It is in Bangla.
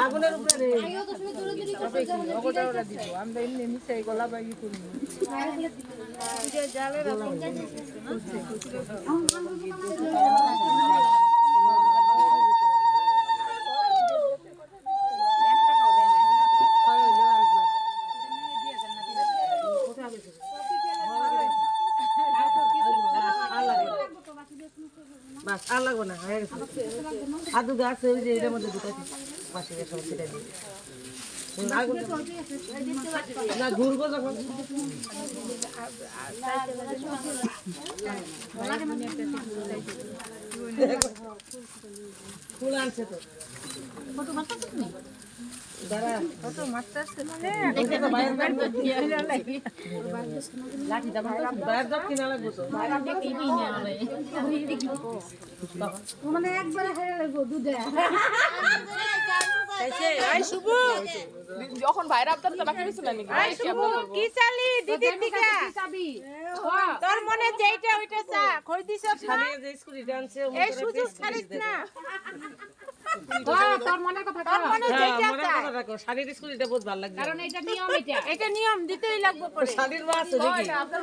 আগুনের উপরে আমরা এমনি মিশাই গলা বাইয়ে করি জালের বাস আর লাগবে না হয়ে গেছে আর দুটো আছে ওই যে এটার মধ্যে দুটো আছে পাশে সব সেটা দিয়ে না ঘুরবো যখন ফুল আনছে তো মানে একবার হেরে লাগবো দুধে যখন ভাইরা আপনার তো বাকি কিছু না কি চালি দিদির দিকে তোর মনে যেইটা ওইটা চা কই দিছ যে স্কুটিটা আনছে এই সুযোগ ছাড়িস না তোর মনের কথা তোর মনে যেইটা মনে চা কথা রাখো শাড়ির স্কুটিটা বহুত ভালো লাগছে কারণ এটা নিয়ম এটা নিয়ম দিতেই লাগবে পরে শাড়ির মা আছে নাকি আপনার